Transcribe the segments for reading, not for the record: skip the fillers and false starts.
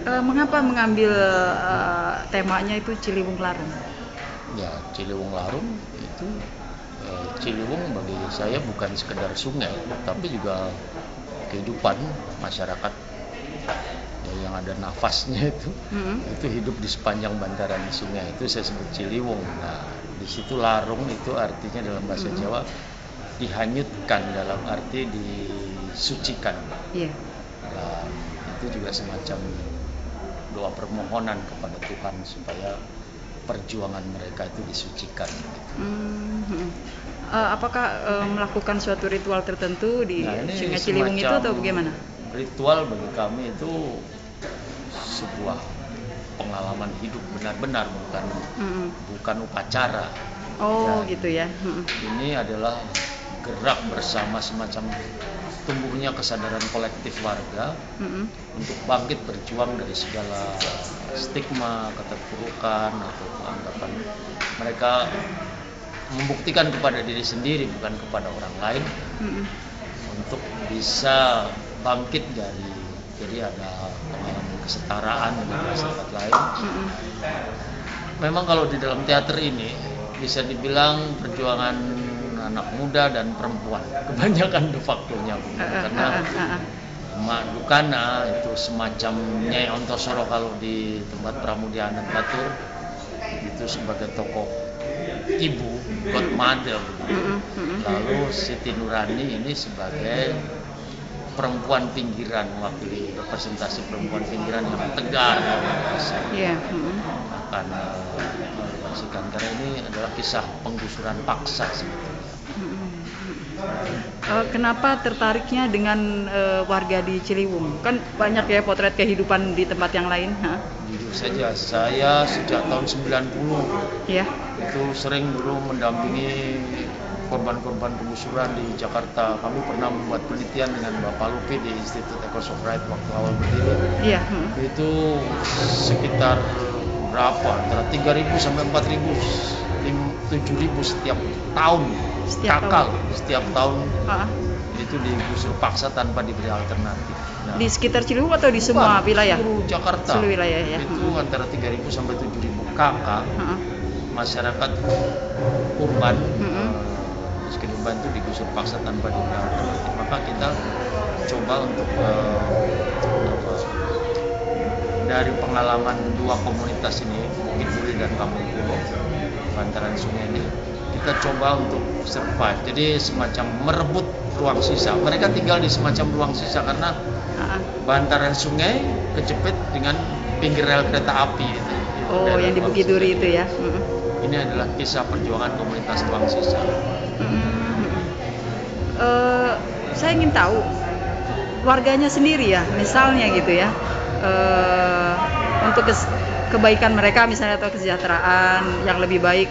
Mengapa mengambil temanya itu Ciliwung Larung? Ya, Ciliwung Larung itu Ciliwung bagi saya bukan sekedar sungai, tapi juga kehidupan masyarakat ya, yang ada nafasnya itu hidup di sepanjang bantaran sungai itu saya sebut Ciliwung. Nah, di situ Larung itu artinya dalam bahasa Jawa dihanyutkan, dalam arti disucikan. Iya. Dan itu juga semacam doa permohonan kepada Tuhan supaya perjuangan mereka itu disucikan. Apakah melakukan suatu ritual tertentu di Sungai Ciliwung itu atau bagaimana? Ritual bagi kami itu sebuah pengalaman hidup benar-benar, bukan upacara. Oh, gitu ya. Ini adalah gerak bersama, semacam tumbuhnya kesadaran kolektif warga untuk bangkit berjuang dari segala stigma, keterpurukan atau anggapan mereka, membuktikan kepada diri sendiri bukan kepada orang lain untuk bisa bangkit dari, jadi ada pengalaman kesetaraan dengan masyarakat lain. Memang kalau di dalam teater ini bisa dibilang perjuangan anak muda dan perempuan kebanyakan de facto-nya, karena Mak Dukana itu semacam Nyai Ontosoro kalau di tempat Pramudia Anand Batur itu sebagai tokoh ibu, godmother. Lalu Siti Nurani ini sebagai perempuan pinggiran, mewakili representasi perempuan pinggiran yang tegar. Karena ini adalah kisah penggusuran paksa sebetulnya. Kenapa tertariknya dengan warga di Ciliwung? Kan banyak ya potret kehidupan di tempat yang lain. Jujur saja, saya sejak tahun 90 itu sering dulu mendampingi korban-korban penggusuran di Jakarta. Kami pernah membuat penelitian dengan Bapak Lupi di Institute Echoes of Right waktu awal berdiri. Itu sekitar berapa? Antara 3.000 sampai 4.000, 7.000 setiap tahun. Setiap tahun itu digusur paksa tanpa diberi alternatif. Nah, di sekitar Ciliwung atau di semua wilayah? Seluruh Jakarta. Seluruh wilayah ya. Itu antara 3.000 sampai 7.000 kakak masyarakat urban. Miskin urban itu digusur paksa tanpa diberi alternatif. Maka kita coba untuk dari pengalaman dua komunitas ini, Bukit Duri dan Kampung Pulo, bantaran sungai ini, kita coba untuk survive. Jadi semacam merebut ruang sisa. Mereka tinggal di semacam ruang sisa karena bantaran sungai kejepit dengan pinggir rel kereta api itu. Oh, yang di Bukit Duri itu ya. Ini adalah kisah perjuangan komunitas ruang sisa. Saya ingin tahu warganya sendiri ya, misalnya gitu ya. Untuk kebaikan mereka misalnya atau kesejahteraan yang lebih baik,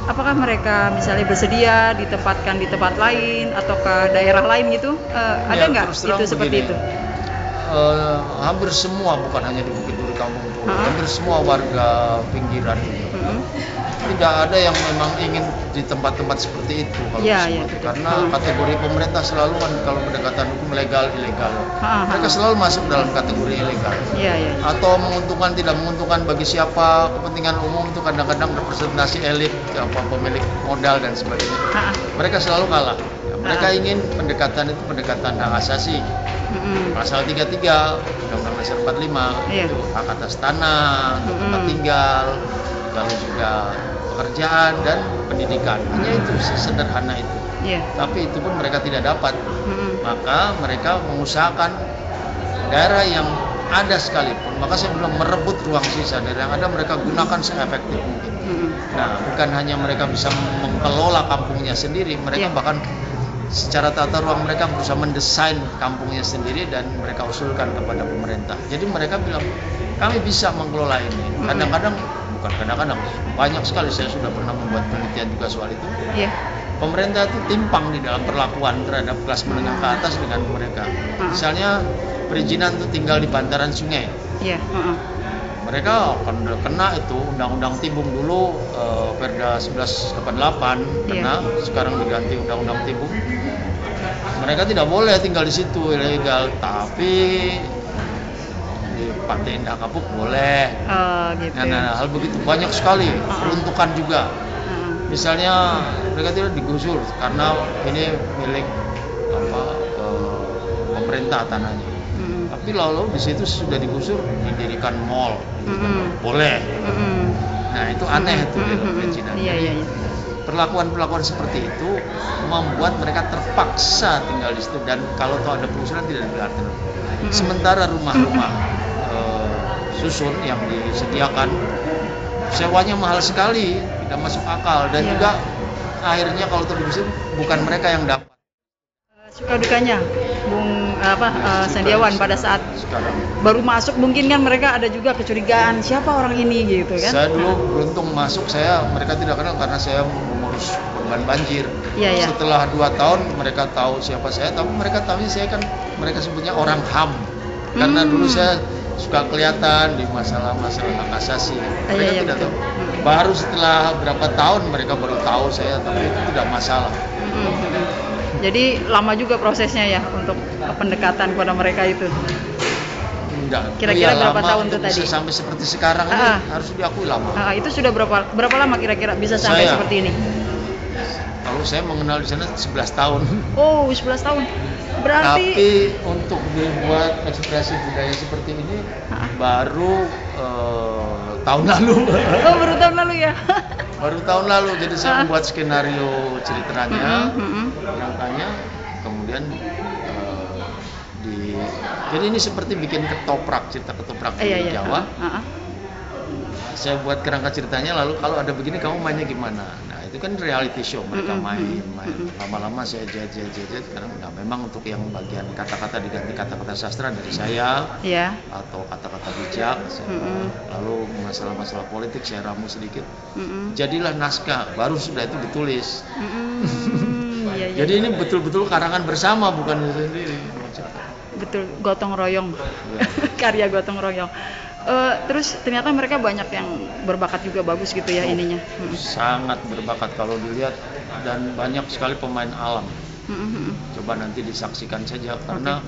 apakah mereka misalnya bersedia ditempatkan di tempat lain atau ke daerah lain gitu? Ada nggak itu seperti itu? Hampir semua, bukan hanya di Bukit Duri Kampung Pulo, hampir semua warga pinggiran ini tidak ada yang memang ingin di tempat-tempat seperti itu kalau karena kategori pemerintah selalu kan kalau pendekatan hukum legal ilegal, mereka selalu masuk dalam kategori ilegal, atau menguntungkan tidak menguntungkan bagi siapa, kepentingan umum itu kadang-kadang representasi elit, pemilik modal dan sebagainya. Mereka selalu kalah. Mereka ingin pendekatan itu pendekatan hak asasi. Pasal 33 Undang-Undang Dasar 45 itu hak atas tanah, tempat tinggal, lalu juga pekerjaan dan pendidikan. Hanya itu, sesederhana itu. Tapi itu pun mereka tidak dapat. Maka mereka mengusahakan daerah yang ada sekalipun. Maka saya bilang merebut ruang sisa daerah yang ada, mereka gunakan seefektif mungkin. Nah, bukan hanya mereka bisa mengelola kampungnya sendiri, mereka bahkan secara tata ruang mereka berusaha mendesain kampungnya sendiri dan mereka usulkan kepada pemerintah. Jadi mereka bilang, kami bisa mengelola ini. Kadang-kadang, bukan kadang-kadang, banyak sekali saya sudah pernah membuat penelitian juga soal itu. Pemerintah itu timpang di dalam perlakuan terhadap kelas menengah ke atas dengan mereka. Misalnya perizinan itu tinggal di bantaran sungai. Mereka akan kena itu Undang-Undang Timbung dulu, Perda 1188 kena, sekarang diganti Undang-Undang Timbung. Mereka tidak boleh tinggal di situ ilegal, tapi Pantai Indah Kapuk boleh. Gitu. Nah, hal begitu banyak sekali peruntukan juga. Misalnya mereka tidak digusur karena ini milik pemerintah tanahnya. Tapi lalu di situ sudah digusur didirikan mall, boleh. Nah itu aneh itu di Cina. Iya. Perlakuan seperti itu membuat mereka terpaksa tinggal di situ, dan kalau tahu ada penggusuran tidak dibiarkan. Sementara rumah-rumah susun yang disediakan sewanya mahal sekali, tidak masuk akal, dan juga akhirnya kalau tergusur bukan mereka yang dapat. Suka dukanya Bung Sandiawan pada saat sekarang baru masuk, mungkin kan mereka ada juga kecurigaan siapa orang ini gitu kan. Saya dulu beruntung masuk, mereka tidak kenal karena saya mengurus korban banjir. Setelah 2 tahun mereka tahu siapa saya, tapi mereka tahu saya kan, mereka sebutnya orang HAM karena dulu saya suka kelihatan di masalah-masalah hak asasi. Mereka tidak tahu. Baru setelah berapa tahun mereka baru tahu saya, tapi itu tidak masalah. Jadi lama juga prosesnya ya untuk pendekatan kepada mereka itu. Kira-kira berapa tahun tuh tadi? Sampai seperti sekarang ini harus diakui lama. Itu sudah berapa lama kira-kira bisa sampai seperti ini? Kalau saya mengenal di sana 11 tahun. Oh, 11 tahun. Berarti tapi untuk dibuat ekspresi budaya seperti ini baru tahun lalu. Oh, baru tahun lalu ya. Baru tahun lalu, jadi saya membuat skenario ceritanya, rangkanya, kemudian jadi ini seperti bikin cerita ketoprak di Jawa. Saya buat kerangka ceritanya, lalu kalau ada begini kamu mainnya gimana? Nah itu kan reality show, mereka main. Lama-lama saya jahit, karena memang untuk yang bagian kata-kata diganti kata-kata sastra dari saya, atau kata-kata bijak, lalu masalah-masalah politik saya ramu sedikit, jadilah naskah, baru sudah itu ditulis. Jadi ini betul-betul karangan bersama, bukan sendiri. Betul, gotong royong, karya gotong royong. Terus ternyata mereka banyak yang berbakat juga bagus gitu ya ininya. Sangat berbakat kalau dilihat, dan banyak sekali pemain alam. Coba nanti disaksikan saja, karena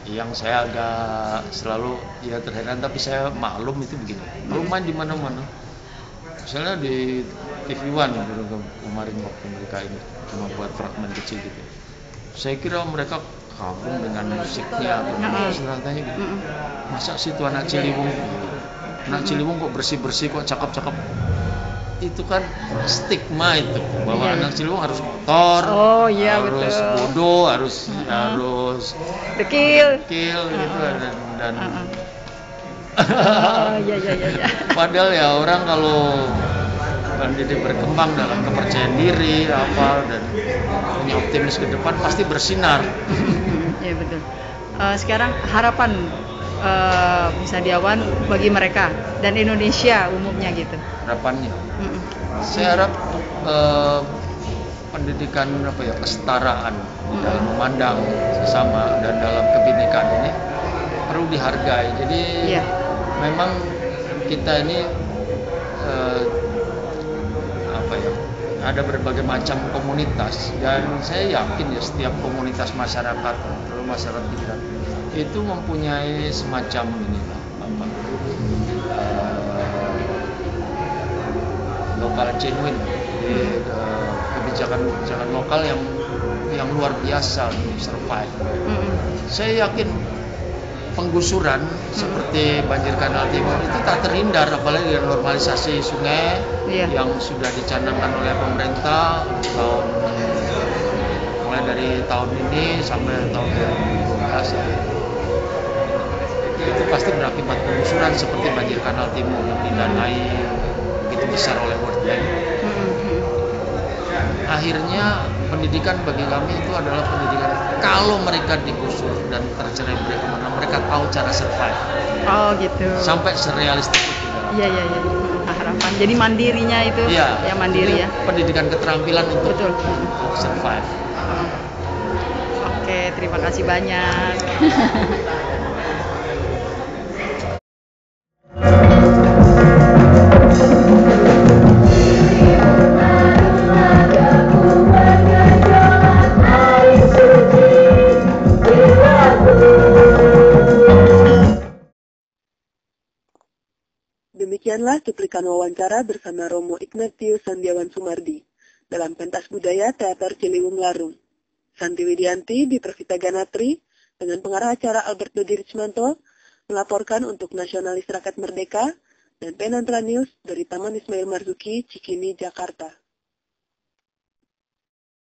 yang saya agak selalu terheran, tapi saya maklum itu begini. Kalau main di mana-mana, misalnya di TV One kemarin waktu mereka ini cuma buat fragmen kecil gitu, saya kira mereka kagum dengan musiknya, seratanya gitu. Masa situ anak Ciliwung kok bersih-bersih, kok cakep-cakep. Itu kan stigma itu, bahwa anak Ciliwung harus kotor, harus bodoh, harus dekil gitu, dan padahal ya orang kalau pendidik berkembang dalam kepercayaan diri dan punya optimis ke depan pasti bersinar. Ya betul. Sekarang harapan Sandiawan bagi mereka dan Indonesia umumnya gitu. Harapannya, saya harap pendidikan kesetaraan dalam memandang sesama dan dalam kebinekaan ini perlu dihargai. Jadi memang kita ini ada berbagai macam komunitas, dan saya yakin ya setiap komunitas masyarakat, terutama masyarakat kita itu mempunyai semacam lokal genuine, kebijakan lokal yang luar biasa untuk survive. Saya yakin penggusuran seperti banjir Kanal Timur itu tak terhindar, apalagi dengan normalisasi sungai yang sudah dicanangkan oleh pemerintah mulai dari tahun ini sampai tahun 2012. Itu pasti berakibat penggusuran seperti banjir Kanal Timur yang didanai begitu besar oleh World Bank. Akhirnya pendidikan bagi kami itu adalah pendidikan kalau mereka digusur dan tercerai berai kemana, mereka tahu cara survive. Oh gitu. Sampai serealistis itu. Iya. Harapan. Jadi mandirinya itu mandiri ya. Pendidikan keterampilan untuk survive. Oke, terima kasih banyak. Demikianlah cuplikan wawancara bersama Romo Ignatius Sandiawan Sumardi dalam pentas budaya Teater Ciliwung Larung. Santi Widianti di Persita Ganatri dengan pengarah acara Albert Dodi Richmanto melaporkan untuk Nasionalis Rakyat Merdeka dan Penantra News dari Taman Ismail Marzuki, Cikini, Jakarta.